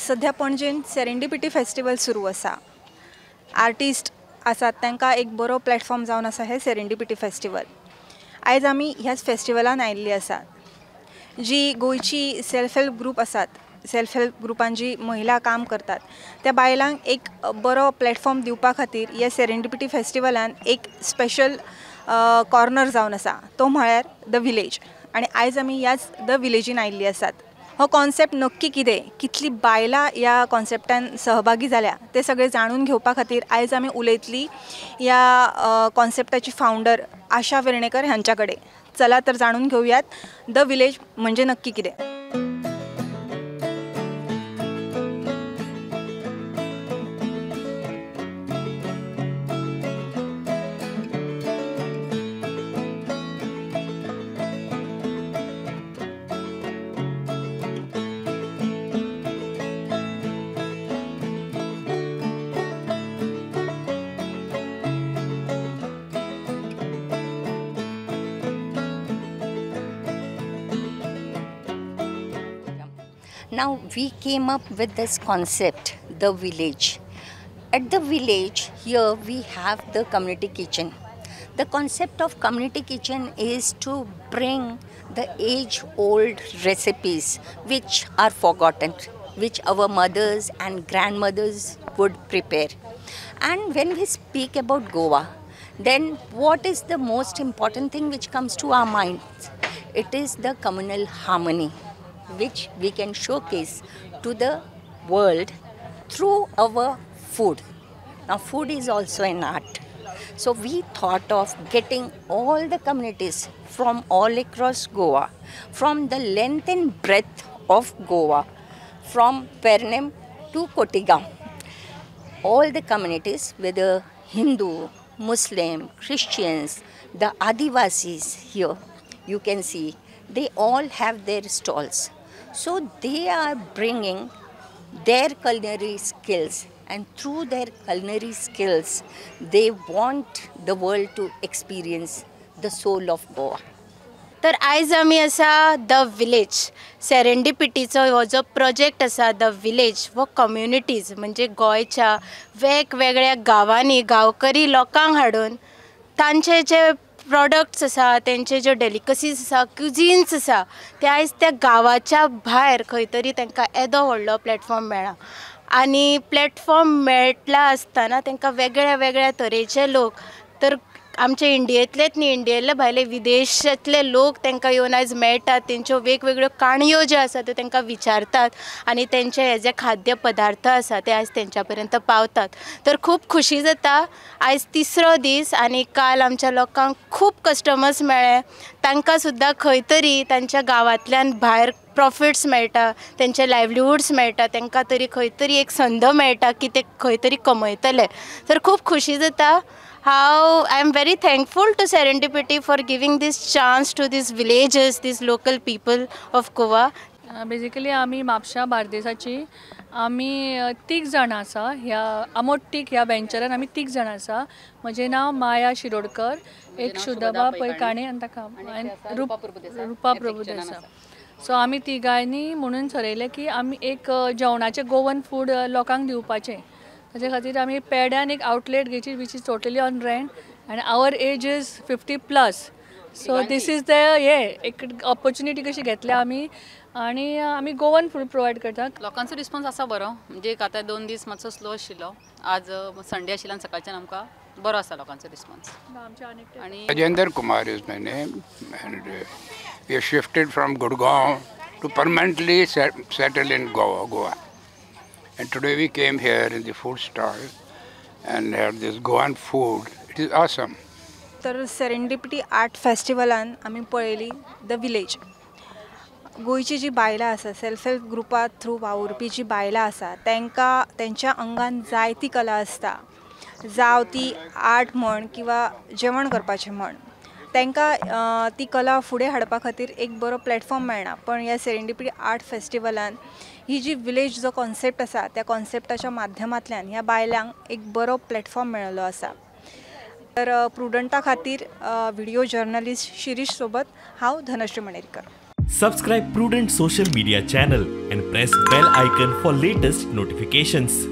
सध्या पणजेन serendipity festival सुरू असा। आर्टिस्ट आसात तांकां एक बरो प्लॅटफॉर्म जावन आसा हे सेरेंडिपिटी फेस्टिवल। आयज आमी ह्याच फेस्टिवलान आयिल्ली आसात। जी गोयची सेल्फ हेल्प ग्रूप आसात, सेल्फ हेल्प ग्रुपान जी महिला काम करतात त्या बायलांक एक बरो प्लॅटफॉर्म दिवपा खातीर ह्या सेरेंडिपिटी फेस्टिवलान एक स्पेशल कॉर्नर जावन आसा, तो म्हळ्यार द विलेज। आनी आयज आमी ह्याच द विलेजीन आयिल्ली आसात। हो कॉन्सेप्ट नक्की कितें, कितली बायलां ह्या कॉन्सेप्टान सहभागी जाल्या ते सगळे जाणून घेवपा खातीर आयज आमी उलयतली ह्या कॉन्सेप्टाची फावंडर आशा वेर्णेकर हांच्या कडेन। चला तर जाणून घेवयात द विलेज म्हणजे नक्की कितें। Now we came up with this concept, the village. At the village, here we have the community kitchen. The concept of community kitchen is to bring the age-old recipes which are forgotten, which our mothers and grandmothers would prepare. And when we speak about Goa, then what is the most important thing which comes to our minds? It is the communal harmony, which we can showcase to the world through our food. Now food is also an art. So we thought of getting all the communities from all across Goa, from the length and breadth of Goa, from Pernem to Kotigam. All the communities, whether Hindu, Muslim, Christians, the Adivasis here, you can see, they all have their stalls. So they are bringing their culinary skills, and through their culinary skills, they want the world to experience the soul of Goa. तर आयज आमी आसा the village सेरेंडिपिटीचो हो जो project आसा the village वो communities म्हणजे गोंयच्या वेगवेगळ्या गांवांनी गांवकरी लोकांक हाडून तांचे जे प्रोडक्ट्स आसा, तेंचे ज्यो डेलिकसीज आसा, क्युझिन्स आसा, ते आयज त्या गांवाच्या भायर खंय तरी तांकां येदो व्हडलो प्लॅटफॉर्म मेळ्ळा। आनी प्लॅटफॉर्म मेळटला आसतना तांकां वेगळ्या वेगळ्या तरेचे लोक, तर आमचे इंडियेंतलेच न्ही, इंडियेतले भायले विदेशांतले लोक तांकां येवन आयज मेळटात, तेंच्यो वेगवेगळ्यो काणयो ज्यो आसा त्यो तांकां विचारतात आनी तेंचे हे जे खाद्य पदार्थ आसा ते आयज तेंच्या पर्यंत पावतात। तर खूब खुशी जाता। आयज तिसरो दीस आनी काल आमच्या लोकांक खूब कस्टमर्स मेळ्ळे, तांकां सुद्दां खंय तरी तांच्या गांवांतल्यान भायर प्रॉफिट्स मेळटा, तेंचे लायव्हलीहूड्स मेळटा, तांकां तरी खंय तरी एक संद मेळटा की ते खंय तरी कमयतले। तर खूब खुशी जाता। How I am very thankful to Serendipity for giving this chance to these villages, these local people of Goa. Basically आमी म्हापशा बार्देसाची आमी तीग जाणां आसा ह्या आमोटीक ह्या वेंचरान आमी तीग जाणां आसा। म्हजें नांव माया शिरोडकर, एक शुद्धबा पैकाणे आनी ताका रुपा प्रभुदेसाय। सो आमी तिगांयनी म्हणून ठरयलें की आमी एक जेवणाचें गोवन फूड लोकांक दिवपाचें। ताचे खातीर आमी पेड्यान एक आउटलेट घेवची which is totally on rent and our age is 50+। So this is the एक ऑपॉर्च्युनिटी कशी घेतल्या आमी आनी आमी गोवन फूड प्रोवायड करता। लोकांचो रिस्पॉन्स आसा बरो, म्हणजे आतां 2 दीस मातसो स्लो आशिल्लो, आज संडे आशिल्लो आनी सकाळच्यान आमकां बरो आसा लोकांचो रिस्पॉन्स। आनी Rajendra Kumar is my name, and we have shifted from Gurgaon to permanently settle in Goa. And today we came here in the food stall and had this Goan food. It is awesome. तर serendipity art फेस्टिवलान आमी पळयली the village. गोयची जी बायलां आसा, self help ग्रुपा through वावुरपी जी बायलां आसा, तांकां तेंच्या अंगान जायती कला आसता, जावं ती आर्ट म्हण किंवा जेवण करपाचें म्हण, तांकां ती कला फुडें हाडपा खातीर एक बरो प्लॅटफॉर्म मेळना। पण ह्या सेरेंडिपिटी आर्ट फेस्टिवलान ही जी विलेज जो कॉन्सेप्ट आसा त्या कॉन्सेप्टाच्या माध्यमांतल्यान ह्या बायलांक एक बरो प्लॅटफॉर्म मेळिल्लो आसा। तर प्रुडंटा खातीर व्हिडिओ जर्नलिस्ट शिरीश सोबत हांव Dhanashree मणेरकर। Subscribe Prudent social media channel and press bell icon for latest notifications.